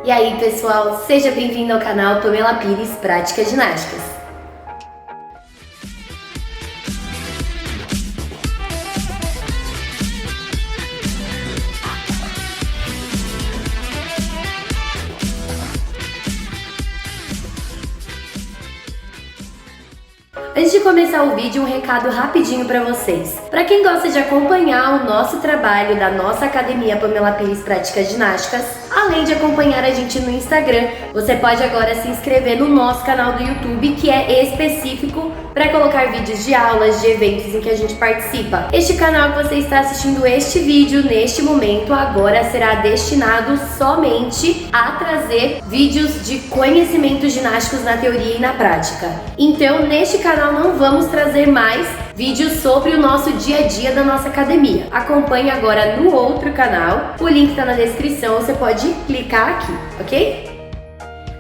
E aí pessoal, seja bem-vindo ao canal Pamela Pires Prática Ginásticas. Antes de começar o vídeo, um recado rapidinho para vocês. Para quem gosta de acompanhar o nosso trabalho da nossa academia Pamela Pires Práticas Ginásticas, além de acompanhar a gente no Instagram, você pode agora se inscrever no nosso canal do YouTube, que é específico para colocar vídeos de aulas, de eventos em que a gente participa. Este canal que você está assistindo este vídeo neste momento agora será destinado somente a trazer vídeos de conhecimentos ginásticos na teoria e na prática. Então, neste canal não vamos trazer mais vídeos sobre o nosso dia a dia da nossa academia. Acompanhe agora no outro canal, o link está na descrição, você pode clicar aqui, ok?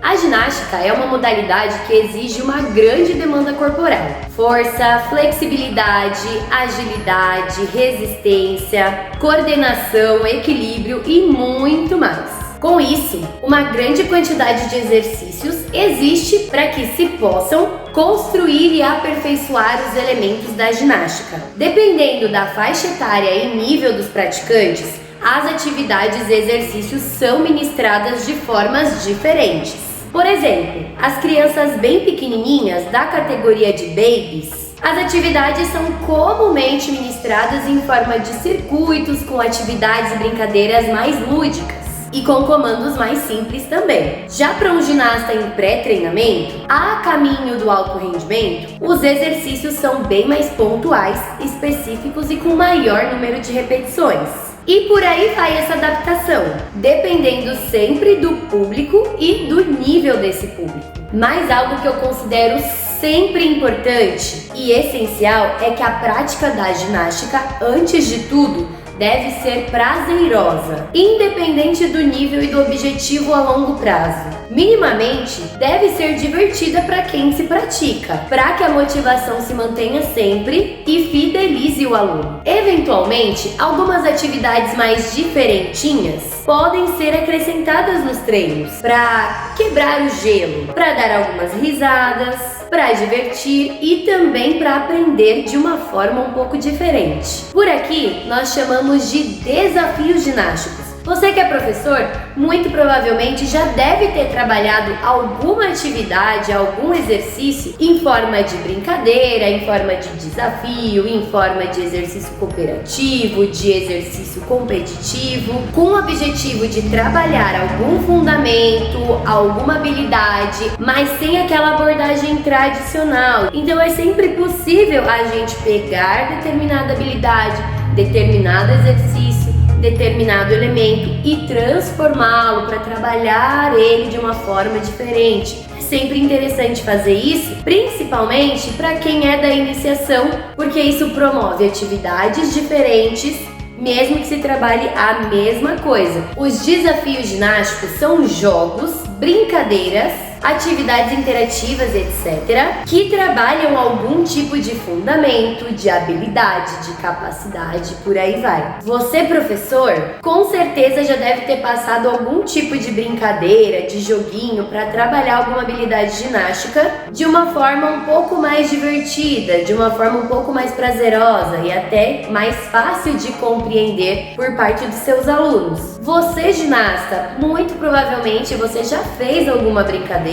A ginástica é uma modalidade que exige uma grande demanda corporal. Força, flexibilidade, agilidade, resistência, coordenação, equilíbrio e muito mais. Com isso, uma grande quantidade de exercícios existe para que se possam construir e aperfeiçoar os elementos da ginástica. Dependendo da faixa etária e nível dos praticantes, as atividades e exercícios são ministradas de formas diferentes. Por exemplo, as crianças bem pequenininhas da categoria de babies, as atividades são comumente ministradas em forma de circuitos com atividades e brincadeiras mais lúdicas e com comandos mais simples também. Já para um ginasta em pré-treinamento, a caminho do alto rendimento, os exercícios são bem mais pontuais, específicos e com maior número de repetições. E por aí vai essa adaptação, dependendo sempre do público e do nível desse público. Mas algo que eu considero sempre importante e essencial é que a prática da ginástica, antes de tudo, deve ser prazerosa, independente do nível e do objetivo a longo prazo. Minimamente, deve ser divertida para quem se pratica, para que a motivação se mantenha sempre e fidelize o aluno. Eventualmente, algumas atividades mais diferentinhas podem ser acrescentadas nos treinos, para quebrar o gelo, para dar algumas risadas, para divertir e também para aprender de uma forma um pouco diferente. Por aqui, nós chamamos de desafios ginásticos. Você que é professor, muito provavelmente já deve ter trabalhado alguma atividade, algum exercício em forma de brincadeira, em forma de desafio, em forma de exercício cooperativo, de exercício competitivo, com o objetivo de trabalhar algum fundamento, alguma habilidade, mas sem aquela abordagem tradicional. Então é sempre possível a gente pegar determinada habilidade, determinado exercício, determinado elemento e transformá-lo para trabalhar ele de uma forma diferente. É sempre interessante fazer isso, principalmente para quem é da iniciação, porque isso promove atividades diferentes, mesmo que se trabalhe a mesma coisa. Os desafios ginásticos são jogos, brincadeiras, atividades interativas, etc., que trabalham algum tipo de fundamento, de habilidade, de capacidade, por aí vai. Você, professor, com certeza já deve ter passado algum tipo de brincadeira, de joguinho para trabalhar alguma habilidade ginástica de uma forma um pouco mais divertida, de uma forma um pouco mais prazerosa e até mais fácil de compreender por parte dos seus alunos. Você, ginasta, muito provavelmente você já fez alguma brincadeira,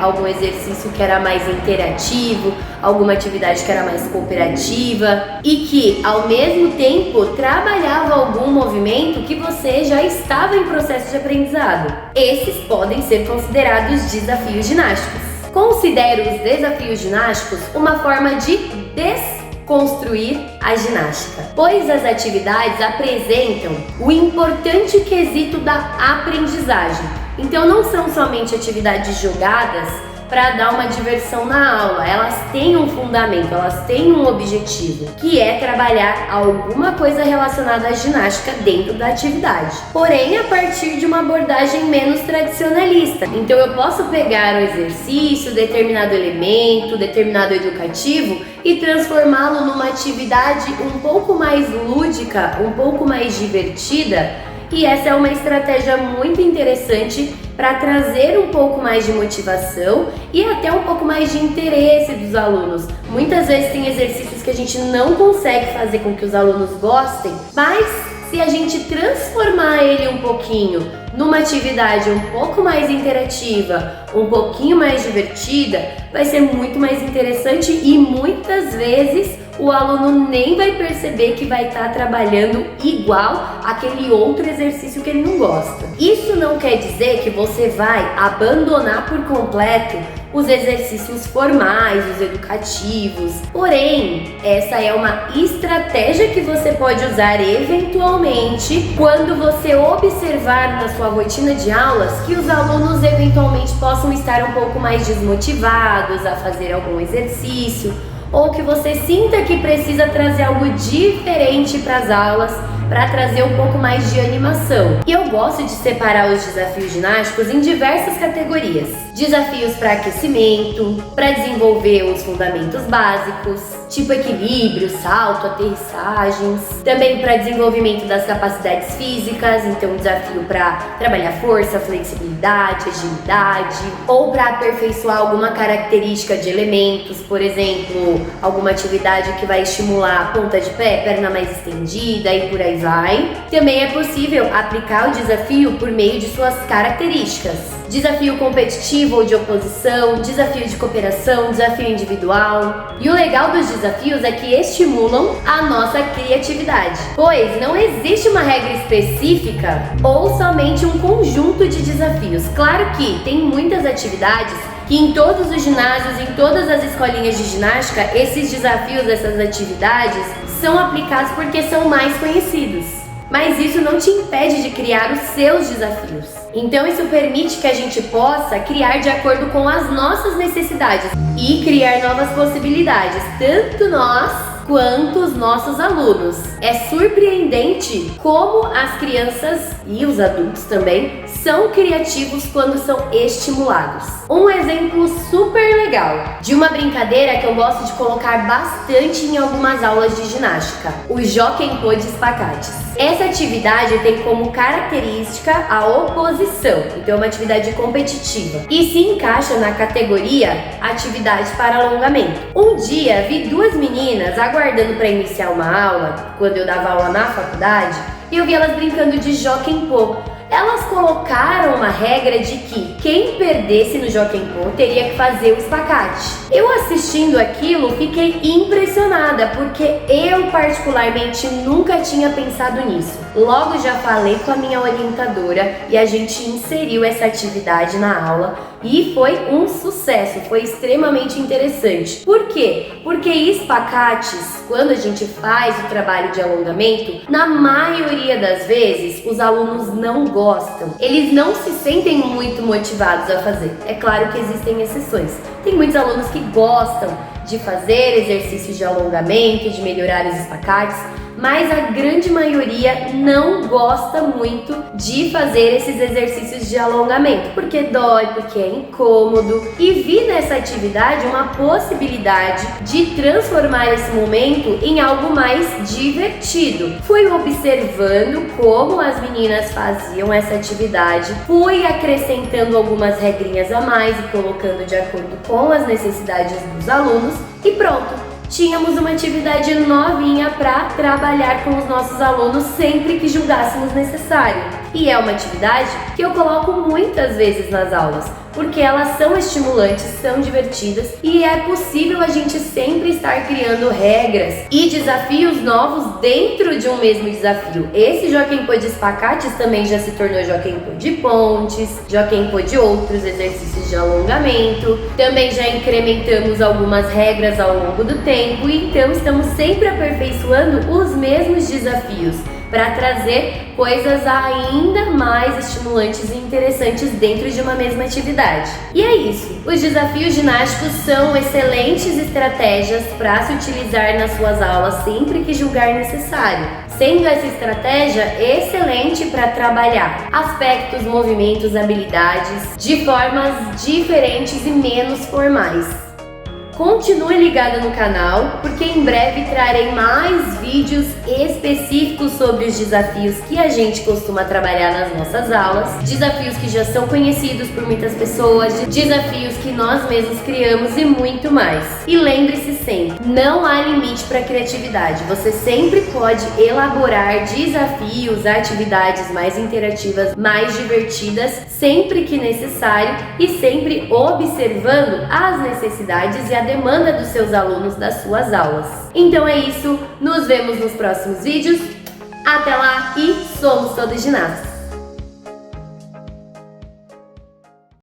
algum exercício que era mais interativo, alguma atividade que era mais cooperativa e que, ao mesmo tempo, trabalhava algum movimento que você já estava em processo de aprendizado. Esses podem ser considerados desafios ginásticos. Considero os desafios ginásticos uma forma de desconstruir a ginástica, pois as atividades apresentam o importante quesito da aprendizagem. Então não são somente atividades jogadas para dar uma diversão na aula, elas têm um fundamento, elas têm um objetivo, que é trabalhar alguma coisa relacionada à ginástica dentro da atividade, porém a partir de uma abordagem menos tradicionalista. Então eu posso pegar o exercício, determinado elemento, determinado educativo e transformá-lo numa atividade um pouco mais lúdica, um pouco mais divertida e essa é uma estratégia muito interessante para trazer um pouco mais de motivação e até um pouco mais de interesse dos alunos. Muitas vezes tem exercícios que a gente não consegue fazer com que os alunos gostem, mas se a gente transformar ele um pouquinho numa atividade um pouco mais interativa, um pouquinho mais divertida, vai ser muito mais interessante e muitas vezes o aluno nem vai perceber que vai estar trabalhando igual aquele outro exercício que ele não gosta. Isso não quer dizer que você vai abandonar por completo os exercícios formais, os educativos. Porém, essa é uma estratégia que você pode usar eventualmente quando você observar na sua rotina de aulas que os alunos eventualmente possam estar um pouco mais desmotivados a fazer algum exercício, ou que você sinta que precisa trazer algo diferente para as aulas, para trazer um pouco mais de animação. E eu gosto de separar os desafios ginásticos em diversas categorias. Desafios para aquecimento, para desenvolver os fundamentos básicos, tipo equilíbrio, salto, aterrissagens. Também para desenvolvimento das capacidades físicas, então desafio para trabalhar força, flexibilidade, agilidade, ou para aperfeiçoar alguma característica de elementos, por exemplo, alguma atividade que vai estimular a ponta de pé, perna mais estendida e por aí vai. Também é possível aplicar o desafio por meio de suas características. Desafio competitivo ou de oposição, desafio de cooperação, desafio individual. E o legal dos desafios é que estimulam a nossa criatividade, pois não existe uma regra específica ou somente um conjunto de desafios. Claro que tem muitas atividades que em todos os ginásios, em todas as escolinhas de ginástica, esses desafios, essas atividades são aplicados porque são mais conhecidos. Mas isso não te impede de criar os seus desafios. Então isso permite que a gente possa criar de acordo com as nossas necessidades e criar novas possibilidades, tanto nós quanto os nossos alunos. É surpreendente como as crianças e os adultos também são criativos quando são estimulados. Um exemplo super legal de uma brincadeira que eu gosto de colocar bastante em algumas aulas de ginástica, o Jockey de espacates. Essa atividade tem como característica a oposição, então é uma atividade competitiva e se encaixa na categoria atividade para alongamento. Um dia vi duas meninas aguardando para iniciar uma aula, quando eu dava aula na faculdade, e eu vi elas brincando de Jockey. Elas colocaram uma regra de que quem perdesse no Jockey teria que fazer o espacate. Eu assistindo aquilo fiquei impressionada, porque eu particularmente nunca tinha pensado nisso. Logo já falei com a minha orientadora e a gente inseriu essa atividade na aula e foi um sucesso, foi extremamente interessante. Por quê? Porque espacates, quando a gente faz o trabalho de alongamento, na maioria das vezes os alunos não gostam. Eles não se sentem muito motivados a fazer. É claro que existem exceções. Tem muitos alunos que gostam de fazer exercícios de alongamento, de melhorar os espacates, mas a grande maioria não gosta muito de fazer esses exercícios de alongamento, porque dói, porque é incômodo, e vi nessa atividade uma possibilidade de transformar esse momento em algo mais divertido. Fui observando como as meninas faziam essa atividade, fui acrescentando algumas regrinhas a mais e colocando de acordo com as necessidades dos alunos e pronto! Tínhamos uma atividade novinha para trabalhar com os nossos alunos sempre que julgássemos necessário. E é uma atividade que eu coloco muitas vezes nas aulas, porque elas são estimulantes, são divertidas e é possível a gente sempre estar criando regras e desafios novos dentro de um mesmo desafio. Esse Jockey de espacates também já se tornou Jockey de pontes, Jockey de outros exercícios de alongamento. Também já incrementamos algumas regras ao longo do tempo e então estamos sempre aperfeiçoando os mesmos desafios para trazer coisas ainda mais estimulantes e interessantes dentro de uma mesma atividade. E é isso! Os desafios ginásticos são excelentes estratégias para se utilizar nas suas aulas sempre que julgar necessário, sendo essa estratégia excelente para trabalhar aspectos, movimentos, habilidades de formas diferentes e menos formais. Continue ligada no canal, porque em breve trarei mais vídeos específicos sobre os desafios que a gente costuma trabalhar nas nossas aulas, desafios que já são conhecidos por muitas pessoas, desafios que nós mesmos criamos e muito mais. E lembre-se sempre, não há limite para a criatividade. Você sempre pode elaborar desafios, atividades mais interativas, mais divertidas, sempre que necessário e sempre observando as necessidades e a demanda dos seus alunos das suas aulas. Então é isso, nos vemos nos próximos vídeos. Até lá e somos todos ginastas!